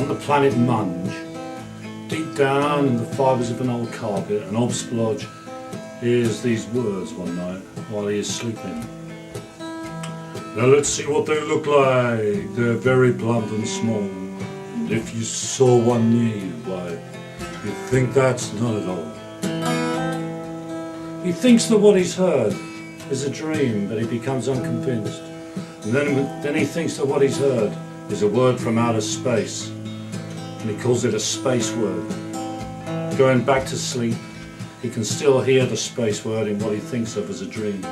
on the planet Munge, deep down in the fibres of an old carpet, an Obsplodge hears these words one night while he is sleeping. Now let's see what they look like. They're very plump and small, and if you saw one near you, why, you'd think that's not at all. He thinks that what he's heard is a dream, but he becomes unconvinced. And then he thinks that what he's heard is a word from outer space, and he calls it a space word. Going back to sleep, he can still hear the space word in what he thinks of as a dream.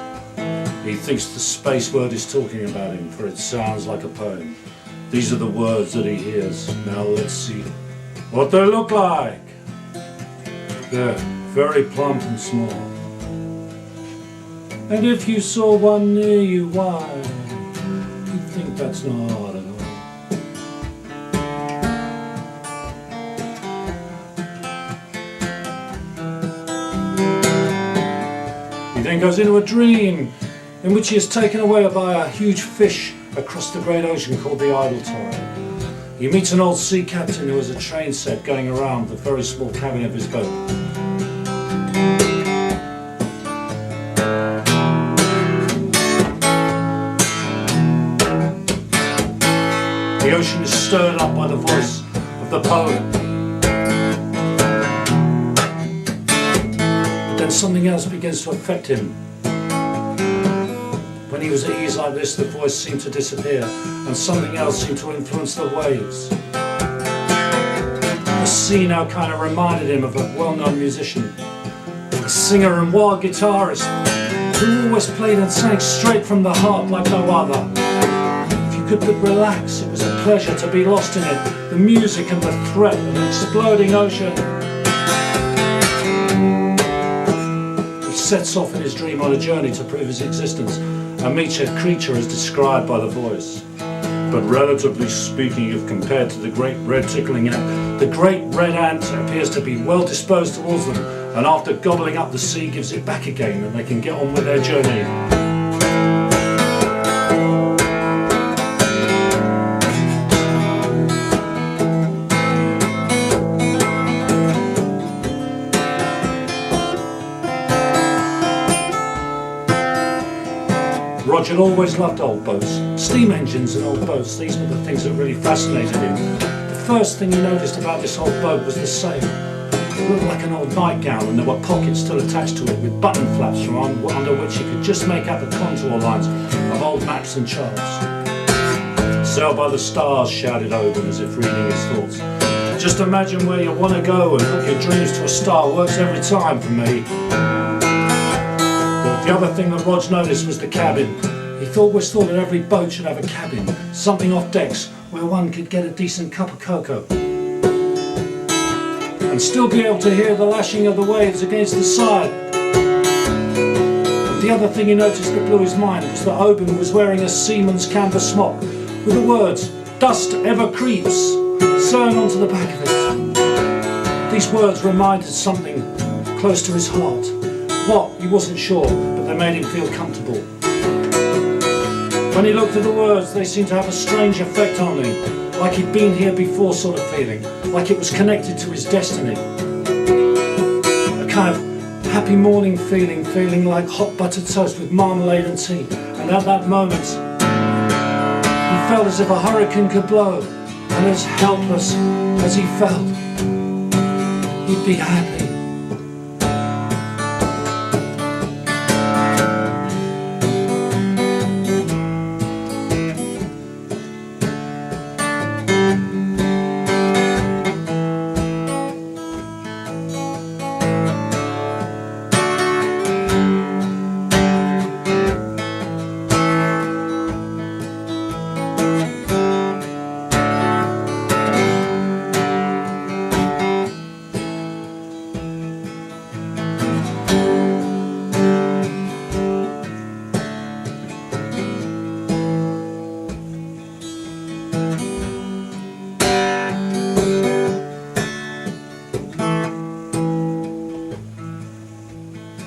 He thinks the space word is talking about him, for it sounds like a poem. These are the words that he hears. Now let's see what they look like. They're very plump and small, and if you saw one near you, why, you'd think that's not at all. He then goes into a dream in which he is taken away by a huge fish across the great ocean called the Idle Tide. He meets an old sea captain who has a train set going around the very small cabin of his boat. The ocean is stirred up by the voice of the poet. But then something else begins to affect him. When he was at ease like this, the voice seemed to disappear, and something else seemed to influence the waves. The sea now kind of reminded him of a well-known musician, a singer and wild guitarist who always played and sang straight from the heart like no other. If you could but relax, it was a pleasure to be lost in it, the music and the threat of an exploding ocean. He sets off in his dream on a journey to prove his existence, and meets a creature as described by the voice. But relatively speaking, if compared to the great red tickling ant, the great red ant appears to be well disposed towards them, and after gobbling up the sea gives it back again, and they can get on with their journey. Roger always loved old boats, steam engines and old boats. These were the things that really fascinated him. The first thing he noticed about this old boat was the sail. It looked like an old nightgown, and there were pockets still attached to it with button flaps from under which he could just make out the contour lines of old maps and charts. "Sail by the stars," shouted Oban as if reading his thoughts. "Just imagine where you want to go and hook your dreams to a star. Works every time for me." The other thing that Rog noticed was the cabin. He always thought that every boat should have a cabin, something off decks where one could get a decent cup of cocoa and still be able to hear the lashing of the waves against the side. And the other thing he noticed that blew his mind was that Oban was wearing a seaman's canvas smock with the words, "Dust ever creeps," sewn onto the back of it. These words reminded something close to his heart. What? He wasn't sure, but they made him feel comfortable. When he looked at the words, they seemed to have a strange effect on him, like he'd been here before sort of feeling, like it was connected to his destiny. A kind of happy morning feeling like hot buttered toast with marmalade and tea. And at that moment, he felt as if a hurricane could blow, and as helpless as he felt, he'd be happy.